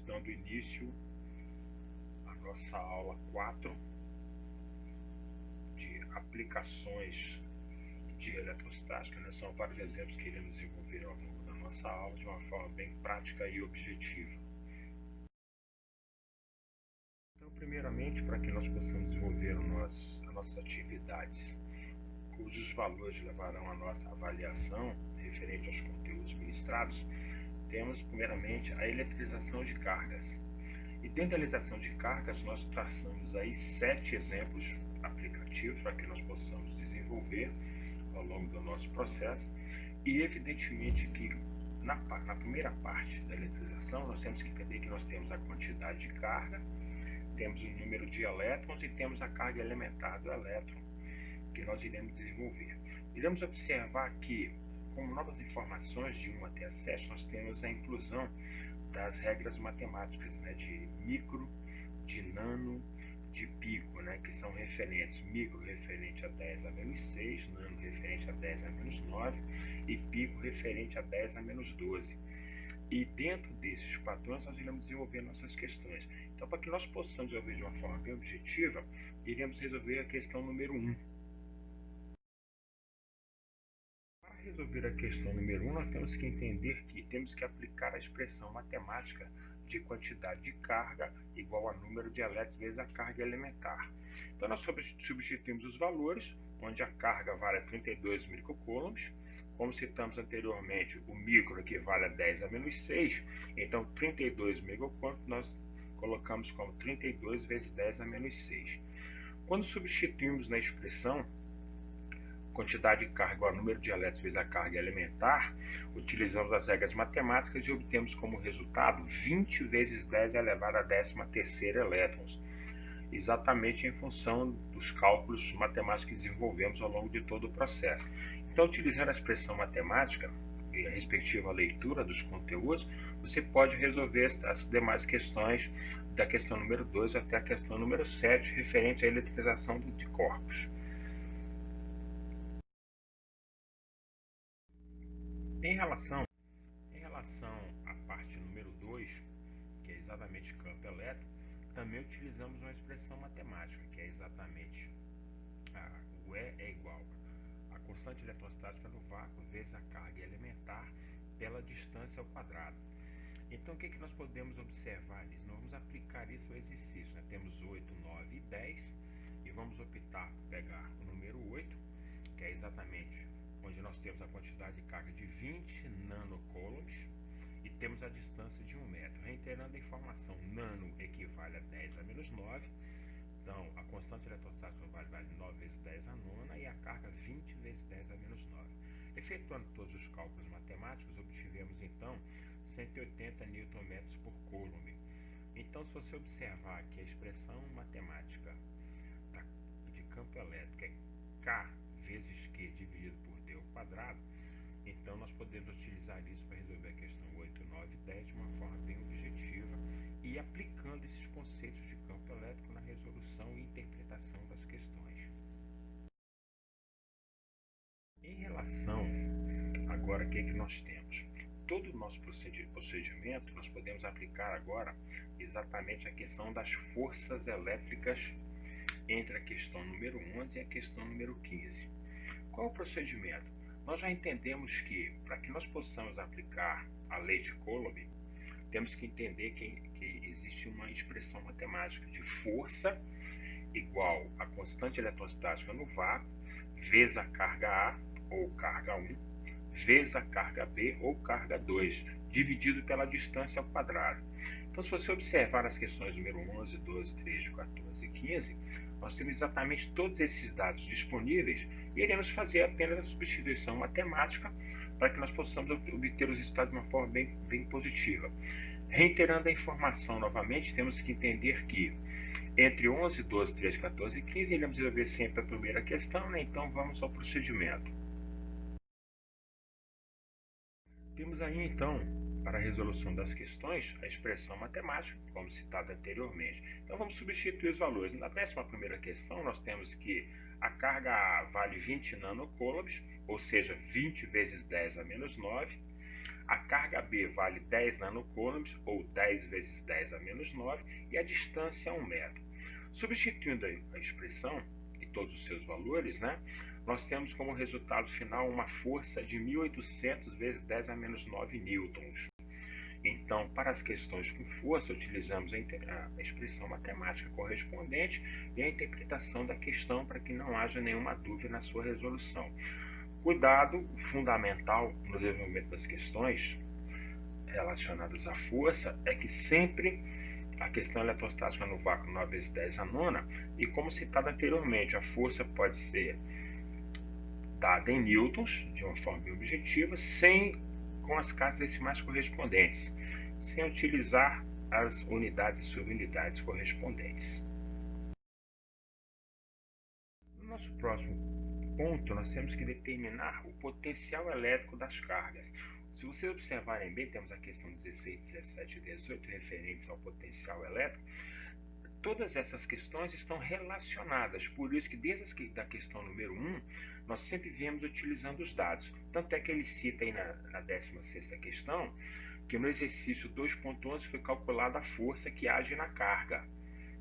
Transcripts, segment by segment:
dando início à nossa aula 4 de aplicações de eletrostática, né? São vários exemplos que iremos desenvolver ao longo da nossa aula de uma forma bem prática e objetiva. Então, primeiramente, para que nós possamos desenvolver as nossas atividades, cujos valores levarão à nossa avaliação referente aos conteúdos ministrados, temos primeiramente a eletrização de cargas. E dentro da eletrização de cargas, nós traçamos aí 7 exemplos aplicativos para que nós possamos desenvolver ao longo do nosso processo. E evidentemente que na primeira parte da eletrização, nós temos que entender que nós temos a quantidade de carga, temos o número de elétrons e temos a carga elementar do elétron que nós iremos desenvolver. Iremos observar que, como novas informações de 1 até a 7, nós temos a inclusão das regras matemáticas, né, de micro, de nano, de pico, né, que são referentes. Micro referente a 10 a menos 6, nano referente a 10 a menos 9 e pico referente a 10 a menos 12. E dentro desses padrões nós iremos desenvolver nossas questões. Então, para que nós possamos resolver de uma forma bem objetiva, iremos resolver a questão número 1. Para resolver a questão número 1, nós temos que entender que temos que aplicar a expressão matemática de quantidade de carga igual a número de elétrons vezes a carga elementar. Então, nós substituímos os valores, onde a carga vale a 32 microcoulombs. Como citamos anteriormente, o micro equivale a 10 a menos 6, então 32 microcoulombs nós colocamos como 32 vezes 10 a menos 6. Quando substituímos na expressão quantidade de carga igual ao número de elétrons vezes a carga elementar, utilizamos as regras matemáticas e obtemos como resultado 20 vezes 10 elevado a 13ª elétrons, exatamente em função dos cálculos matemáticos que desenvolvemos ao longo de todo o processo. Então, utilizando a expressão matemática e a respectiva leitura dos conteúdos, você pode resolver as demais questões da questão número 2 até a questão número 7, referente à eletrização de corpos. Em relação à parte número 2, que é exatamente campo elétrico, também utilizamos uma expressão matemática, que é exatamente o E é igual a constante eletrostática no vácuo vezes a carga elementar pela distância ao quadrado. Então, o que nós podemos observar nisso? Nós vamos aplicar isso ao exercício, né? Temos 8, 9 e 10, e vamos optar por pegar o número 8, que é exatamente onde nós temos a quantidade de carga de 20 nanocoulombs e temos a distância de 1 metro. Reiterando a informação, nano equivale a 10 a menos 9, então a constante eletrostática vale 9 vezes 10 a nona e a carga 20 vezes 10 a menos 9. Efetuando todos os cálculos matemáticos, obtivemos então 180 Nm por coulomb. Então, se você observar que a expressão matemática de campo elétrico é K vezes Q dividido por D ao quadrado, então nós podemos utilizar isso para resolver a questão 8, 9 e 10 de uma forma bem objetiva e aplicando esses conceitos de campo elétrico na resolução e interpretação das questões. Em relação agora, o que nós temos? Todo o nosso procedimento nós podemos aplicar agora exatamente a questão das forças elétricas entre a questão número 11 e a questão número 15. Qual é o procedimento? Nós já entendemos que, para que nós possamos aplicar a lei de Coulomb, temos que entender que existe uma expressão matemática de força igual a constante eletrostática no vácuo vezes a carga A, ou carga 1, vezes a carga B, ou carga 2, dividido pela distância ao quadrado. Então, se você observar as questões número 11, 12, 13, 14 e 15, nós temos exatamente todos esses dados disponíveis e iremos fazer apenas a substituição matemática para que nós possamos obter os resultados de uma forma bem positiva. Reiterando a informação novamente, temos que entender que entre 11, 12, 13, 14 e 15 iremos resolver sempre a primeira questão, né? Então vamos ao procedimento. Temos aí então, para a resolução das questões, a expressão matemática, como citado anteriormente. Então vamos substituir os valores. Na 11ª questão, nós temos que a carga A vale 20 nanocoulombs, ou seja, 20 vezes 10 a menos 9. A carga B vale 10 nanocoulombs, ou 10 vezes 10 a menos 9, e a distância é 1 metro. Substituindo a expressão e todos os seus valores, né, nós temos como resultado final uma força de 1.800 vezes 10 a menos 9 newtons. Então, para as questões com força, utilizamos a expressão matemática correspondente e a interpretação da questão para que não haja nenhuma dúvida na sua resolução. Cuidado fundamental no desenvolvimento das questões relacionadas à força é que sempre a questão eletrostática no vácuo 9 vezes 10 a nona, e como citado anteriormente, a força pode ser dada em newtons, de uma forma bem objetiva, com as casas decimais correspondentes, sem utilizar as unidades e subunidades correspondentes. No nosso próximo ponto, nós temos que determinar o potencial elétrico das cargas. Se vocês observarem bem, temos a questão 16, 17 e 18 referentes ao potencial elétrico. Todas essas questões estão relacionadas, por isso que desde a questão número 1, nós sempre viemos utilizando os dados. Tanto é que ele cita aí na 16ª questão, que no exercício 2.11 foi calculada a força que age na carga,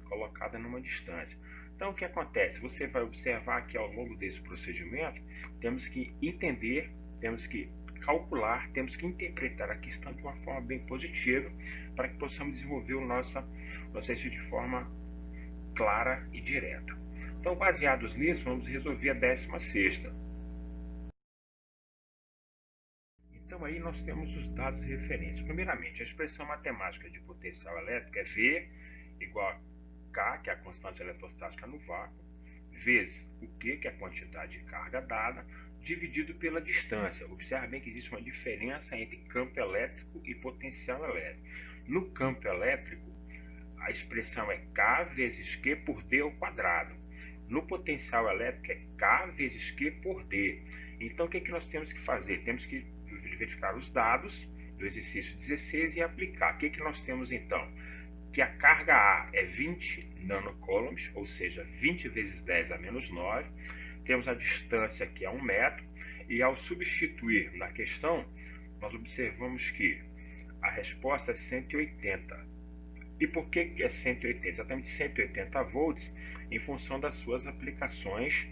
colocada numa distância. Então, o que acontece? Você vai observar que ao longo desse procedimento, temos que entender, temos que calcular, temos que interpretar a questão de uma forma bem positiva, para que possamos desenvolver o nosso exercício de forma clara e direta. Então, baseados nisso, vamos resolver a 16ª. Então, aí nós temos os dados referentes. Primeiramente, a expressão matemática de potencial elétrico é V igual a K, que é a constante eletrostática no vácuo, vezes o Q, que é a quantidade de carga dada, dividido pela distância. Observe bem que existe uma diferença entre campo elétrico e potencial elétrico. No campo elétrico, a expressão é K vezes Q por D ao quadrado. No potencial elétrico é K vezes Q por D. Então, o que nós temos que fazer? Temos que verificar os dados do exercício 16 e aplicar. O que nós temos então? Que a carga A é 20 nanocoulombs, ou seja, 20 vezes 10 a menos 9. Temos a distância que é 1 metro, e ao substituir na questão, nós observamos que a resposta é 180. E por que é 180? Exatamente 180 volts, em função das suas aplicações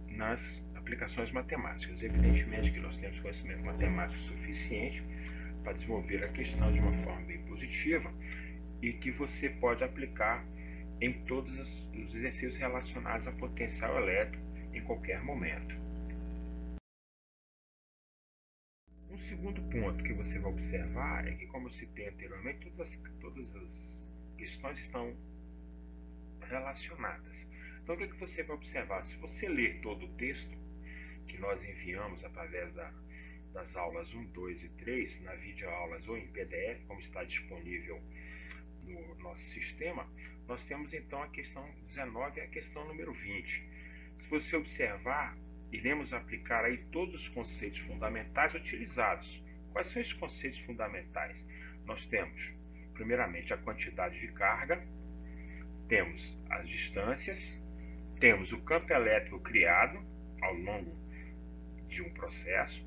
nas aplicações matemáticas. Evidentemente que nós temos conhecimento matemático suficiente para desenvolver a questão de uma forma bem positiva, e que você pode aplicar em todos os exercícios relacionados a potencial elétrico em qualquer momento. Um segundo ponto que você vai observar é que, como eu citei anteriormente, todas as questões estão relacionadas. Então, o que você vai observar? Se você ler todo o texto que nós enviamos através das aulas 1, 2 e 3, na videoaulas ou em PDF, como está disponível no nosso sistema, nós temos então a questão 19 e a questão número 20. Se você observar, iremos aplicar aí todos os conceitos fundamentais utilizados. Quais são esses conceitos fundamentais? Nós temos, primeiramente, a quantidade de carga, temos as distâncias, temos o campo elétrico criado ao longo de um processo,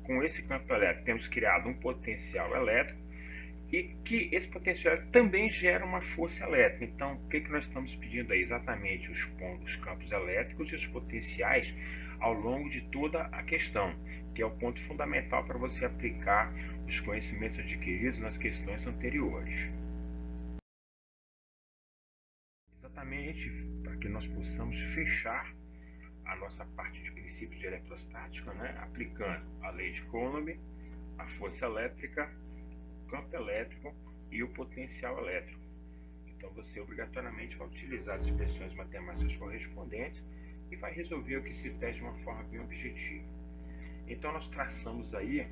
com esse campo elétrico, temos criado um potencial elétrico, e que esse potencial também gera uma força elétrica. Então, o que nós estamos pedindo aí? Exatamente os campos elétricos e os potenciais ao longo de toda a questão, que é o ponto fundamental para você aplicar os conhecimentos adquiridos nas questões anteriores. Exatamente para que nós possamos fechar a nossa parte de princípios de eletrostática, né? Aplicando a lei de Coulomb, a força elétrica, campo elétrico e o potencial elétrico. Então, você obrigatoriamente vai utilizar as expressões matemáticas correspondentes e vai resolver o que se pede de uma forma bem objetiva. Então, nós traçamos aí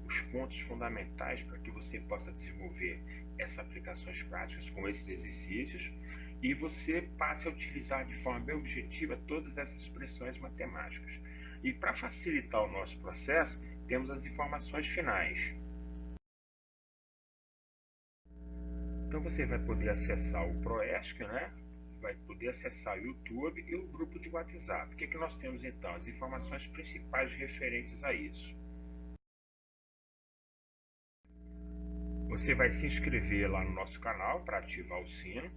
os pontos fundamentais para que você possa desenvolver essas aplicações práticas com esses exercícios, e você passe a utilizar de forma bem objetiva todas essas expressões matemáticas. E para facilitar o nosso processo, temos as informações finais. Então, você vai poder acessar o ProESC, né? Vai poder acessar o YouTube e o grupo de WhatsApp. O que nós temos então? As informações principais referentes a isso. Você vai se inscrever lá no nosso canal para ativar o sino.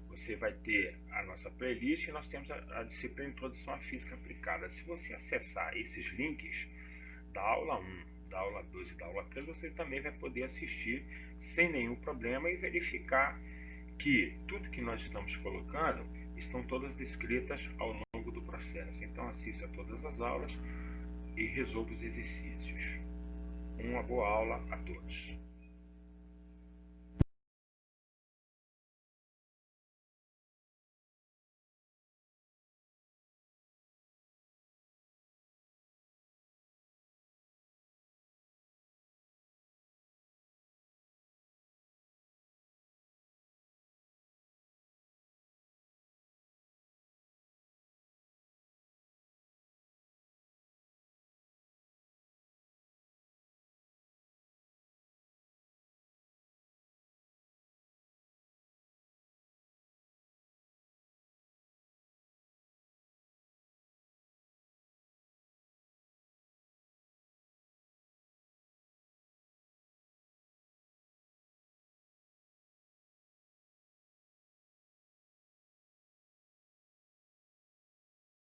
Você vai ter a nossa playlist e nós temos a disciplina de Introdução à Física Aplicada. Se você acessar esses links da aula 1, da aula 2 e da aula 3, você também vai poder assistir sem nenhum problema e verificar que tudo que nós estamos colocando estão todas descritas ao longo do processo. Então assista a todas as aulas e resolva os exercícios. Uma boa aula a todos.